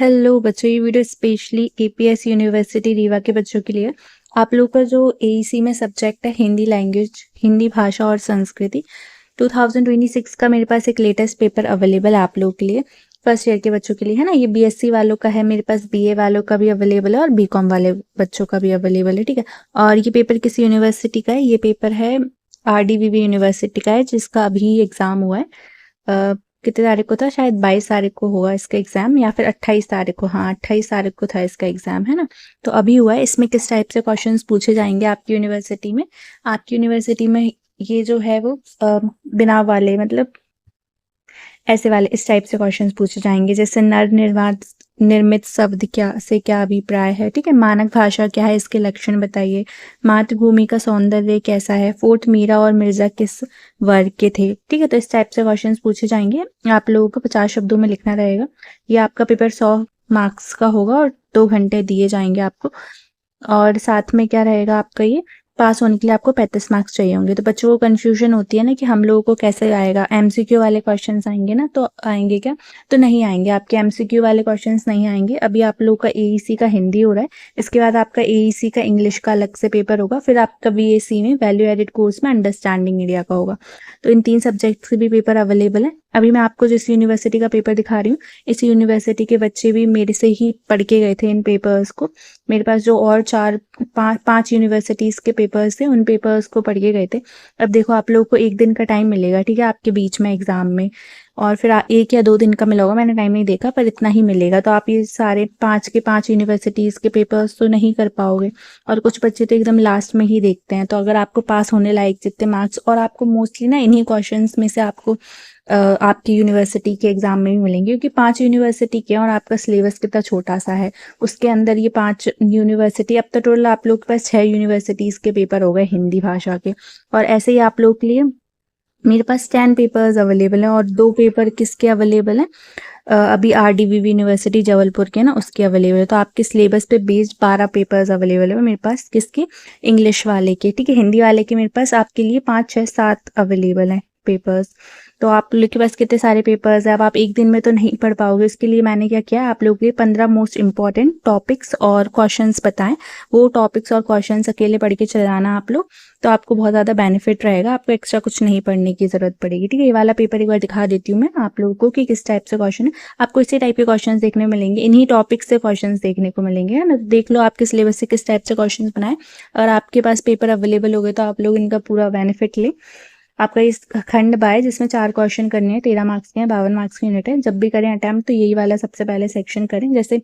Hello बच्चों, ये video specially APS university Rewa के बच्चों के लिए। आप लोग का जो एईसी में सब्जेक्ट है हिंदी लैंग्वेज, हिंदी भाषा और संस्कृति, 2026 का मेरे पास एक लेटेस्ट पेपर अवेलेबल है आप लोग के लिए, फर्स्ट ईयर के बच्चों के लिए, है ना। ये बीएससी वालों का है, मेरे पास बीए वालों का भी अवेलेबल है और बीकॉम वाले बच्चों का भी अवेलेबल है, ठीक है। और ये पेपर किस यूनिवर्सिटी का है? ये पेपर है आरडीवीवी यूनिवर्सिटी का है, जिसका अभी एग्जाम हुआ है। कितने तारीख को था? शायद 22 तारीख को होगा इसका एग्जाम, या फिर 28 तारीख को। हाँ, 28 तारीख को था इसका एग्जाम, है ना। तो अभी हुआ है। इसमें किस टाइप से क्वेश्चंस पूछे जाएंगे आपकी यूनिवर्सिटी में? आपकी यूनिवर्सिटी में ये जो है वो बिना वाले, मतलब ऐसे वाले, इस टाइप से क्वेश्चंस पूछे जाएंगे, जैसे नर निर्मित शब्द क्या से क्या अभिप्राय है, ठीक है। मानक भाषा क्या है, इसके लक्षण बताइए। मातृभूमि का सौंदर्य कैसा है। फोर्ट मीरा और मिर्जा किस वर्ग के थे, ठीक है। तो इस टाइप से क्वेश्चंस पूछे जाएंगे। आप लोगों को 50 शब्दों में लिखना रहेगा। ये आपका पेपर 100 मार्क्स का होगा और 2 घंटे दिए जाएंगे आपको। और साथ में क्या रहेगा आपका, ये पास होने के लिए आपको 35 मार्क्स चाहिए होंगे। तो बच्चों को कंफ्यूजन होती है ना कि हम लोगों को कैसे आएगा, एमसीक्यू वाले क्वेश्चंस आएंगे ना, तो आएंगे क्या? तो नहीं आएंगे, आपके एमसीक्यू वाले क्वेश्चंस नहीं आएंगे। अभी आप लोग का एईसी का हिंदी हो रहा है, इसके बाद आपका एईसी का इंग्लिश का अलग से पेपर होगा, फिर आपका वीएसी में वैल्यू एडेड कोर्स में अंडरस्टैंडिंग इंडिया का होगा। तो इन 3 सब्जेक्ट के भी पेपर अवेलेबल है। अभी मैं आपको जिस यूनिवर्सिटी का पेपर दिखा रही हूँ, इस यूनिवर्सिटी के बच्चे भी मेरे से ही पढ़ के गए थे इन पेपर्स को। मेरे पास जो और 4-5 यूनिवर्सिटीज के पेपर्स थे, उन पेपर्स को पढ़ के गए थे। अब देखो, आप लोगों को 1 दिन का टाइम मिलेगा, ठीक है, आपके बीच में एग्जाम में, और फिर 1 या 2 दिन का मिला होगा, मैंने टाइम नहीं देखा, पर इतना ही मिलेगा। तो आप ये सारे 5 के 5 यूनिवर्सिटीज के पेपर्स तो नहीं कर पाओगे, और कुछ बच्चे तो एकदम लास्ट में ही देखते हैं। तो अगर आपको पास होने लायक जितने मार्क्स, और आपको मोस्टली ना इन्हीं क्वेश्चंस में से आपको आपकी यूनिवर्सिटी के एग्जाम में भी मिलेंगे, क्योंकि 5 यूनिवर्सिटी के, और आपका सिलेबस कितना छोटा सा है उसके अंदर ये 5 यूनिवर्सिटी। अब तो टोटल आप लोग के पास 6 यूनिवर्सिटीज के पेपर हो गए हिंदी भाषा के। और ऐसे ही आप लोग के लिए मेरे पास 10 पेपर्स अवेलेबल हैं, और 2 पेपर किसके अवेलेबल हैं? अभी आरडीवीवी यूनिवर्सिटी जबलपुर के ना, उसके अवेलेबल है। तो आपके सिलेबस पे बेस्ड 12 पेपर्स अवेलेबल है मेरे पास, किसके? इंग्लिश वाले के, ठीक है। हिंदी वाले के मेरे पास आपके लिए 5, 6, 7 अवेलेबल हैं पेपर्स। तो आप लोग के पास कितने सारे पेपर्स है? अब आप 1 दिन में तो नहीं पढ़ पाओगे, इसके लिए मैंने क्या किया, आप लोगों के लिए 15 मोस्ट इंपॉर्टेंट टॉपिक्स और क्वेश्चंस बताएं। वो टॉपिक्स और क्वेश्चंस अकेले पढ़ के चलाना आप लोग, तो आपको बहुत ज़्यादा बेनिफिट रहेगा, आपको एक्स्ट्रा कुछ नहीं पढ़ने की ज़रूरत पड़ेगी, ठीक है। ये वाला पेपर एक बार दिखा देती हूँ मैं आप लोगों को कि किस टाइप से क्वेश्चन है। आपको इसी टाइप के क्वेश्चंस देखने मिलेंगे, इन्हीं टॉपिक्स से क्वेश्चंस देखने को मिलेंगे, है ना। देख लो आपके सिलेबस से किस टाइप से क्वेश्चंस बनाए। अगर आपके पास पेपर अवेलेबल हो गए तो आप लोग इनका पूरा बेनिफिट लें। आपका इस खंड बाय, जिसमें 4 क्वेश्चन करने हैं, 13 मार्क्स के हैं, 52 मार्क्स की यूनिट है। जब भी करें अटैम्प्ट तो यही वाला सबसे पहले सेक्शन करें। जैसे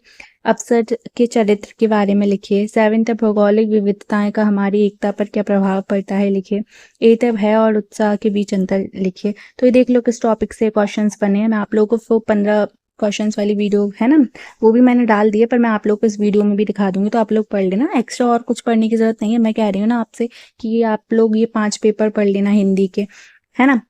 अफसर के चरित्र के बारे में लिखिए। 7th भौगोलिक विविधताएं का हमारी एकता पर क्या प्रभाव पड़ता है, लिखिए। 8th भय और उत्साह के बीच अंतर लिखिए। तो ये देख लो किस टॉपिक से क्वेश्चंस बने हैं। मैं आप लोगों को 15 क्वेश्चंस वाली वीडियो है ना, वो भी मैंने डाल दी है, पर मैं आप लोग को इस वीडियो में भी दिखा दूंगी, तो आप लोग पढ़ लेना। एक्स्ट्रा और कुछ पढ़ने की जरूरत नहीं है। मैं कह रही हूँ ना आपसे कि आप लोग ये 5 पेपर पढ़ लेना हिंदी के, है ना।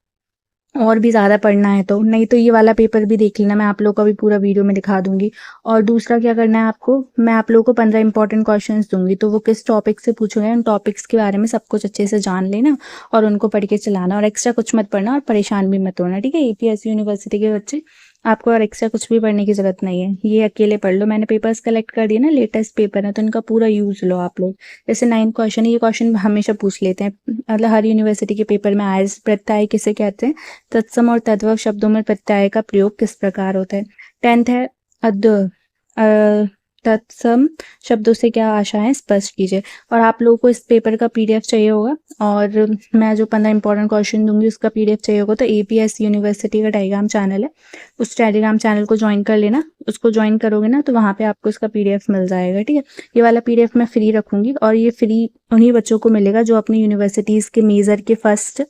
और भी ज़्यादा पढ़ना है तो, नहीं तो ये वाला पेपर भी देख लेना, मैं आप लोगों को भी पूरा वीडियो में दिखा दूंगी। और दूसरा क्या करना है आपको, मैं आप लोगों को 15 इंपॉर्टेंट क्वेश्चंस दूंगी, तो वो किस टॉपिक से पूछे गए, उन टॉपिक्स के बारे में सब कुछ अच्छे से जान लेना, और उनको पढ़ के चलाना, और एक्स्ट्रा कुछ मत पढ़ना, और परेशान भी मत होना, ठीक है। एपीएस यूनिवर्सिटी के बच्चे, आपको और एक्स्ट्रा कुछ भी पढ़ने की जरूरत नहीं है, ये अकेले पढ़ लो। मैंने पेपर्स कलेक्ट कर दिए ना, लेटेस्ट पेपर है, तो इनका पूरा यूज लो आप लोग। जैसे 9 क्वेश्चन है, ये क्वेश्चन हमेशा पूछ लेते हैं, मतलब हर यूनिवर्सिटी के पेपर में आए। प्रत्यय किसे कहते हैं? तत्सम और तद्भव शब्दों में प्रत्यय का प्रयोग किस प्रकार होता है? 10th है तत्सम शब्दों से क्या आशा है, स्पष्ट कीजिए। और आप लोगों को इस पेपर का पीडीएफ चाहिए होगा, और मैं जो 15 इंपॉर्टेंट क्वेश्चन दूंगी उसका पीडीएफ चाहिए होगा, तो एपीएस यूनिवर्सिटी का टेलीग्राम चैनल है, उस टेलीग्राम चैनल को ज्वाइन कर लेना। उसको ज्वाइन करोगे ना, तो वहाँ पे आपको इसका पीडीएफ मिल जाएगा, ठीक है। ये वाला पीडीएफ मैं फ्री रखूंगी, और ये फ्री उन्हीं बच्चों को मिलेगा जो अपनी यूनिवर्सिटीज़ के मेजर के फर्स्ट,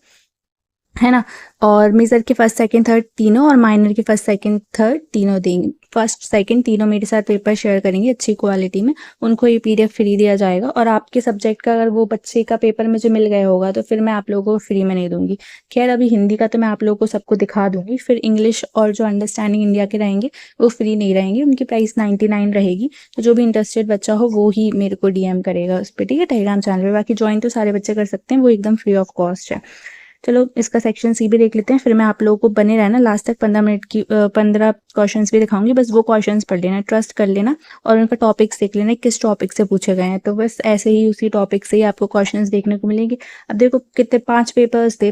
है ना, और मेजर के फर्स्ट सेकंड थर्ड तीनों, और माइनर के फर्स्ट सेकंड थर्ड तीनों देंगे। फर्स्ट सेकंड तीनों मेरे साथ पेपर शेयर करेंगे अच्छी क्वालिटी में, उनको ये पीडीएफ फ्री दिया जाएगा। और आपके सब्जेक्ट का अगर वो बच्चे का पेपर मुझे मिल गया होगा तो फिर मैं आप लोगों को फ्री में नहीं दूंगी। खैर, अभी हिंदी का तो मैं आप लोगों को सबको दिखा दूंगी, फिर इंग्लिश और जो अंडरस्टैंडिंग इंडिया के रहेंगे वो फ्री नहीं रहेंगे, उनकी प्राइस 99 रहेगी। तो जो भी इंटरेस्टेड बच्चा हो वो ही मेरे को डीएम करेगा उस पर, ठीक है, टेलीग्राम चैनल पर। बाकी ज्वाइन तो सारे बच्चे कर सकते हैं, वो एकदम फ्री ऑफ कॉस्ट है। चलो इसका सेक्शन सी भी देख लेते हैं, फिर मैं आप लोगों को बने रहना लास्ट तक 15 मिनट की 15 क्वेश्चंस भी दिखाऊंगी, बस वो क्वेश्चंस पढ़ लेना, ट्रस्ट कर लेना और उनका टॉपिक्स देख लेना किस टॉपिक से पूछे गए हैं। तो बस ऐसे ही उसी टॉपिक से ही आपको क्वेश्चंस देखने को मिलेंगे। अब देखो कितने 5 पेपर्स थे,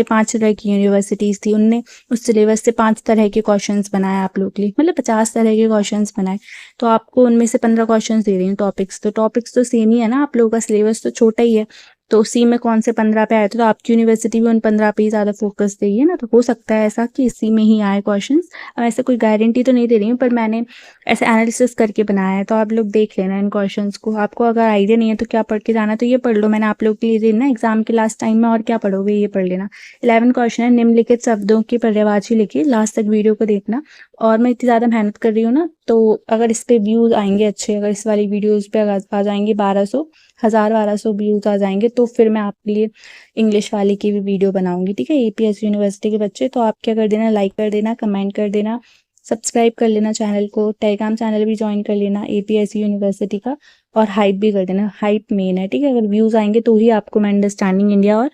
5 तरह की यूनिवर्सिटीज़ थी, उनने उस सिलेबस से 5 तरह के क्वेश्चंस बनाए आप लोग के लिए, मतलब 50 तरह के क्वेश्चंस बनाए। तो आपको उनमें से 15 क्वेश्चंस दे रही हूँ। टॉपिक्स तो सेम ही है ना, आप लोगों का सिलेबस तो छोटा ही है, तो उसी में कौन से 15 पे आए थे, तो आपकी यूनिवर्सिटी भी उन 15 पे ही ज़्यादा फोकस देगी ना, तो हो सकता है ऐसा कि इसी में ही आए क्वेश्चंस। अब ऐसे कोई गारंटी तो नहीं दे रही हूँ, पर मैंने ऐसे एनालिसिस करके बनाया है, तो आप लोग देख लेना इन क्वेश्चंस को। आपको अगर आइडिया नहीं है तो क्या पढ़ के जाना, तो ये पढ़ लो, मैंने आप लोग के लिए देना एग्जाम के लास्ट टाइम में, और क्या पढ़ोगे ये पढ़ लेना। 11 क्वेश्चन है, निम्नलिखित शब्दों की पर्यायवाची लिखिए, लास्ट तक वीडियो को देखना। और मैं इतनी ज़्यादा मेहनत कर रही हूँ ना, तो अगर इस पर व्यूज़ आएंगे अच्छे, अगर इस वाली वीडियोज़ पे आ जाएंगे 1200 व्यूज़ आ जाएंगे, तो फिर मैं आपके लिए इंग्लिश वाले की भी वीडियो बनाऊंगी, ठीक है। APS यूनिवर्सिटी के बच्चे, तो आप क्या कर देना, लाइक कर देना, कमेंट कर देना, सब्सक्राइब कर लेना चैनल को, टेलीग्राम चैनल भी ज्वाइन कर लेना APS यूनिवर्सिटी का, और हाइप भी कर देना, हाइप मेन है, ठीक है। अगर व्यूज़ आएंगे तो ही आपको मैं अंडरस्टैंडिंग इंडिया और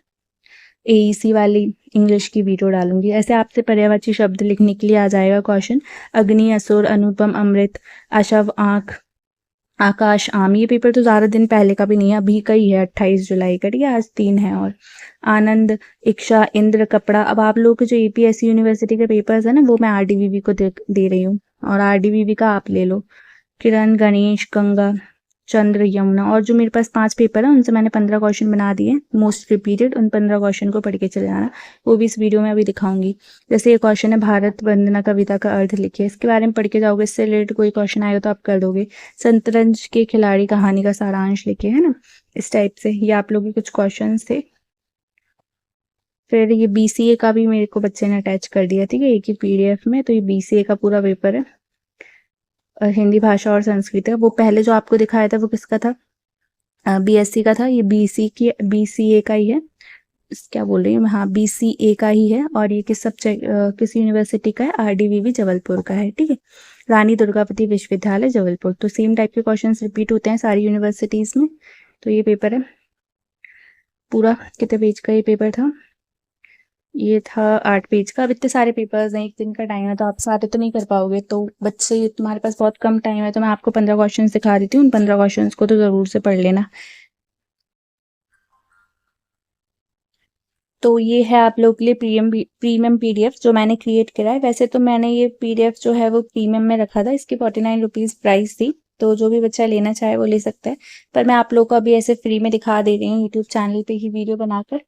AEC वाली इंग्लिश की वीडियो डालूंगी। ऐसे आपसे पर्यायवाची शब्द लिखने के लिए आ जाएगा क्वेश्चन, अग्नि, असुर, अनुपम, अमृत, अशव, आँख, आकाश, आम। ये पेपर तो ज़्यादा दिन पहले का भी नहीं है, अभी का ही है, 28 जुलाई का, ठीक है, आज 3 है। और आनंद, इच्छा, इंद्र, कपड़ा। अब आप लोग के जो APSC यूनिवर्सिटी के पेपर्स है ना, वो मैं RDVV को दे रही हूँ, और RDVV का आप ले लो। किरण, गणेश, गंगा, चंद्र, यमुना। और जो मेरे पास 5 पेपर है उनसे मैंने 15 क्वेश्चन बना दिए, मोस्ट रिपीटेड, उन 15 क्वेश्चन को पढ़ के चले जाना, वो भी इस वीडियो में अभी दिखाऊंगी। जैसे ये क्वेश्चन है, भारत वंदना कविता का अर्थ लिखिए, इसके बारे में पढ़ के जाओगे, इससे रिलेटेड कोई क्वेश्चन आएगा तो आप कर दोगे। शतरंज के खिलाड़ी कहानी का सारांश लिखिए, है ना, इस टाइप से ये आप लोगों के कुछ क्वेश्चन थे। फिर ये BCA का भी मेरे को बच्चे ने अटैच कर दिया, ठीक है, एक ही PDF में। तो ये BCA का पूरा पेपर है, हिंदी भाषा और संस्कृत है। वो पहले जो आपको दिखाया था वो किसका था, BSc का था, ये BCA का ही है, क्या बोल रही हूँ मैं, हाँ BCA का ही है। और ये किस यूनिवर्सिटी का है, RDVV जबलपुर का है, ठीक है, रानी दुर्गावती विश्वविद्यालय जबलपुर। तो सेम टाइप के क्वेश्चंस रिपीट होते हैं सारी यूनिवर्सिटीज़ में। तो ये पेपर है पूरा, कितने पेज का ये पेपर था, ये था 8 पेज का। अब इतने सारे पेपर्स हैं, एक दिन का टाइम है, तो आप सारे तो नहीं कर पाओगे, तो बच्चे तुम्हारे पास बहुत कम टाइम है, तो मैं आपको 15 क्वेश्चन दिखा देती हूँ, उन 15 क्वेश्चन को तो ज़रूर से पढ़ लेना। तो ये है आप लोग के लिए प्रीमियम PDF जो मैंने क्रिएट करा है। वैसे तो मैंने ये PDF जो है वो प्रीमियम में रखा था, इसकी 49 रुपीज़ प्राइस थी, तो जो भी बच्चा लेना चाहे वो ले सकता है, पर मैं आप लोग को अभी ऐसे फ्री में दिखा दे रही हूँ यूट्यूब चैनल पे ही वीडियो बनाकर।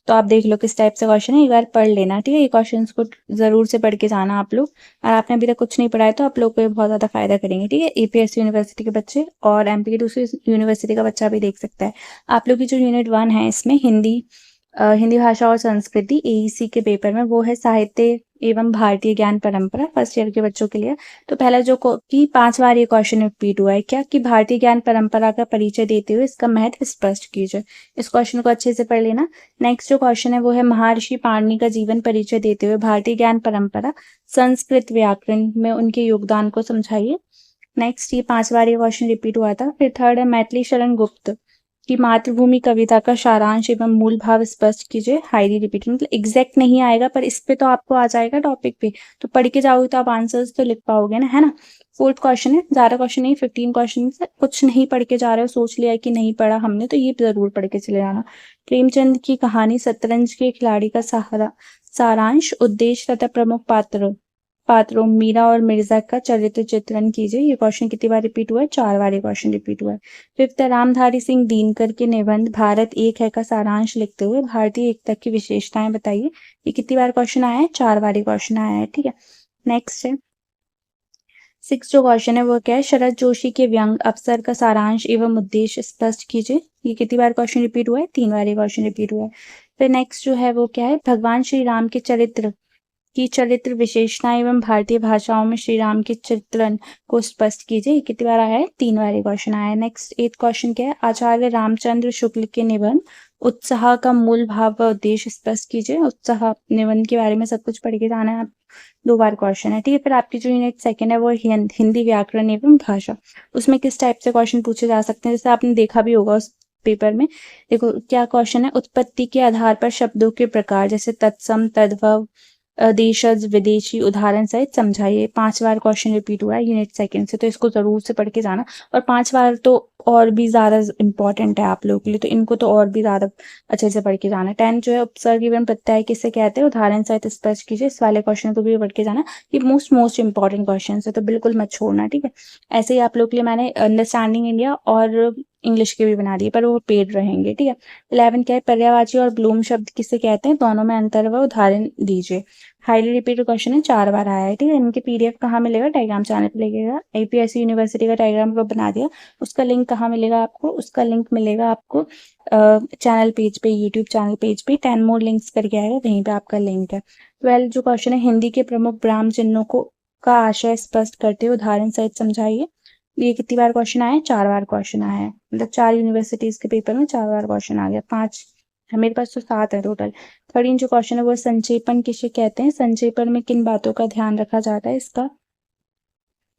तो आप देख लो किस टाइप से क्वेश्चन है, एक बार पढ़ लेना, ठीक है। ये क्वेश्चंस को ज़रूर से पढ़ के जाना आप लोग, और आपने अभी तक कुछ नहीं पढ़ा है तो आप लोग को ये बहुत ज़्यादा फायदा करेंगे, ठीक है। APS यूनिवर्सिटी के बच्चे और MP की दूसरी यूनिवर्सिटी का बच्चा भी देख सकता है। आप लोग की जो यूनिट 1 है इसमें हिंदी भाषा और संस्कृति AEC के पेपर में, वो है साहित्य एवं भारतीय ज्ञान परंपरा, फर्स्ट ईयर के बच्चों के लिए। तो पहला जो कि 5 बार ये क्वेश्चन रिपीट हुआ है, क्या कि भारतीय ज्ञान परंपरा का परिचय देते हुए इसका महत्व स्पष्ट कीजिए। इस क्वेश्चन को अच्छे से पढ़ लेना। नेक्स्ट जो क्वेश्चन है वो है महर्षि पाणिनि का जीवन परिचय देते हुए भारतीय ज्ञान परंपरा संस्कृत व्याकरण में उनके योगदान को समझाइए। नेक्स्ट ये 5 बार ये क्वेश्चन रिपीट हुआ था। फिर थर्ड है मैथिली शरण गुप्त की मातृभूमि कविता का सारांश एवं मूल भाव स्पष्ट कीजिए, हाईली रिपीटेड, मतलब एग्जैक्ट नहीं आएगा पर इस पे तो आपको आ जाएगा टॉपिक पे, तो पढ़ के जाओगे तो आप आंसर्स तो लिख पाओगे ना, है ना। फोर्थ क्वेश्चन है, ज़्यादा क्वेश्चन नहीं, 15 क्वेश्चन से कुछ नहीं पढ़ के जा रहे हो, सोच लिया कि नहीं पढ़ा हमने, तो ये जरूर पढ़ के चले जाना। प्रेमचंद की कहानी शतरंज के खिलाड़ी का सारांश, उद्देश्य तथा प्रमुख पात्रों मीरा और मिर्जा का चरित्र चित्रण कीजिए। ये क्वेश्चन कितनी बार रिपीट हुआ है, 4 बार ये क्वेश्चन रिपीट हुआ है। फिफ्थ रामधारी सिंह दिनकर के निबंध भारत एक है का सारांश लिखते हुए भारतीय एकता की विशेषताएं बताइए। ये कितनी बार क्वेश्चन आया है, 4 बार ये क्वेश्चन आया है, ठीक है। नेक्स्ट है 6 जो क्वेश्चन है वो क्या है, शरद जोशी के व्यंग अवसर का सारांश एवं उद्देश्य स्पष्ट कीजिए। ये कितनी बार क्वेश्चन रिपीट हुआ है, 3 बार ये क्वेश्चन रिपीट हुआ है। फिर नेक्स्ट जो है वो क्या है, भगवान श्री राम के चरित्र विशेषताएं एवं भारतीय भाषाओं में श्री राम के चित्रण को स्पष्ट कीजिए। कितनी बार आया है, 3 बार ये क्वेश्चन आया है। नेक्स्ट 8 क्वेश्चन क्या है, आचार्य रामचंद्र शुक्ल के निबंध उत्साह का मूल भाव व उद्देश्य स्पष्ट कीजिए। उत्साह निबंध के बारे में सब कुछ पढ़ के जाना है, 2 बार क्वेश्चन है, ठीक है। फिर आपकी जो यूनिट 2 है वो हिंदी व्याकरण एवं भाषा, उसमें किस टाइप से क्वेश्चन पूछे जा सकते हैं, जैसे आपने देखा भी होगा पेपर में। देखो क्या क्वेश्चन है, उत्पत्ति के आधार पर शब्दों के प्रकार जैसे तत्सम, तद्भव, देशज, विदेशी उदाहरण सहित समझाइए। 5 बार क्वेश्चन रिपीट हुआ है यूनिट सेकंड से, तो इसको जरूर से पढ़ के जाना। और 5 बार तो और भी ज्यादा इंपॉर्टेंट है आप लोगों के लिए, तो इनको तो और भी ज्यादा अच्छे से पढ़ के जाना। 10 जो है, उपसर्ग एवं प्रत्यय किसे कहते हैं, उदाहरण सहित स्पष्ट कीजिए। इस वाले क्वेश्चन को भी पढ़ के जाना, ये मोस्ट इंपॉर्टेंट क्वेश्चन है, तो बिल्कुल मत छोड़ना, ठीक है। ऐसे ही आप लोग के लिए मैंने अंडरस्टैंडिंग इंडिया और इंग्लिश के भी बना दिए, पर वो पेड रहेंगे, ठीक है। 11 क्या है, पर्यायवाची और ब्लूम शब्द किसे कहते हैं, दोनों में अंतर व उदाहरण दीजिए। हाईली रिपीटेड क्वेश्चन है, 4 बार आया है, ठीक है। इनके पीडीएफ कहाँ मिलेगा, टेलीग्राम चैनल पे लगेगा। एपीएससी यूनिवर्सिटी का टेलीग्राम ग्रुप बना दिया, उसका लिंक कहाँ मिलेगा आपको, उसका लिंक मिलेगा आपको चैनल पेज पे, यूट्यूब चैनल पेज पे 10 मोर लिंक्स करके आएगा, वहीं पे आपका लिंक है। 12 जो क्वेश्चन है, हिंदी के प्रमुख ब्राह्म चिन्हों को का आशय स्पष्ट करते हुए उदाहरण सहित समझाइए। ये कितनी बार क्वेश्चन आया है, 4 बार क्वेश्चन आया है, मतलब 4 यूनिवर्सिटीज के पेपर में 4 बार क्वेश्चन आ गया। 5 मेरे पास तो 7 है टोटल। 13 जो क्वेश्चन है वो संक्षेपण किसे कहते हैं, संक्षेपण में किन बातों का ध्यान रखा जाता है, इसका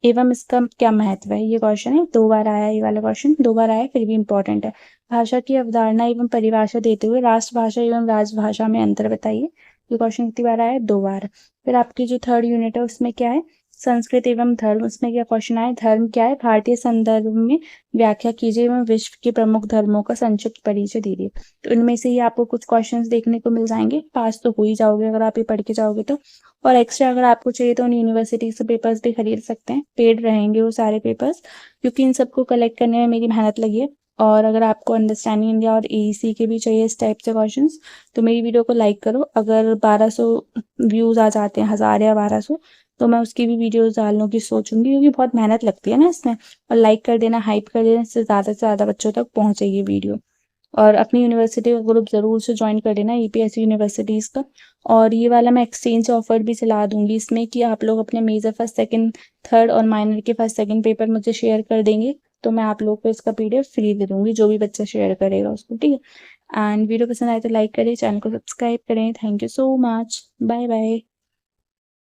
एवं इसका क्या महत्व है, ये क्वेश्चन है। 2 बार आया, ये वाला क्वेश्चन 2 बार आया, फिर भी इंपॉर्टेंट है। भाषा की अवधारणा एवं परिभाषा देते हुए राष्ट्रभाषा एवं राजभाषा में अंतर बताइए। ये क्वेश्चन कितनी बार आया, 2 बार। फिर आपकी जो 3rd यूनिट है उसमें क्या है, संस्कृत एवं धर्म, उसमें क्या क्वेश्चन आया, धर्म क्या है, भारतीय संदर्भ में व्याख्या कीजिए एवं विश्व के प्रमुख धर्मों का संक्षिप्त परिचय दीजिए। तो इनमें से ही आपको कुछ क्वेश्चंस देखने को मिल जाएंगे, पास तो हो ही जाओगे अगर आप ये पढ़ के जाओगे तो। और एक्स्ट्रा अगर आपको चाहिए तो उन यूनिवर्सिटी से पेपर्स भी खरीद सकते हैं, पेड रहेंगे वो सारे पेपर्स, क्योंकि इन सबको कलेक्ट करने में मेरी मेहनत लगी है। और अगर आपको अंडरस्टैंडिंग इंडिया और एईसी के भी चाहिए इस टाइप से क्वेश्चंस, तो मेरी वीडियो को लाइक करो। अगर 1200 व्यूज आ जाते हैं, 1000 या 1200, तो मैं उसकी भी वीडियोस डालने की सोचूंगी, क्योंकि बहुत मेहनत लगती है ना इसमें। और लाइक कर देना, हाइप कर देना, इससे ज़्यादा से ज़्यादा बच्चों तक पहुंचेगी वीडियो। और अपनी यूनिवर्सिटी का ग्रुप ज़रूर से ज्वाइन कर देना, यूपीएससी यूनिवर्सिटीज़ का। और ये वाला मैं एक्सचेंज ऑफर भी चला दूंगी इसमें, कि आप लोग अपने मेजर फर्स्ट सेकंड थर्ड और माइनर के फर्स्ट सेकंड पेपर मुझे शेयर कर देंगे, तो मैं आप लोग को इसका पीडीएफ फ्री दे दूंगी, जो भी बच्चा शेयर करेगा उसको, ठीक है। एंड वीडियो पसंद आए तो लाइक करें, चैनल को सब्सक्राइब करें। Thank you so much, bye bye.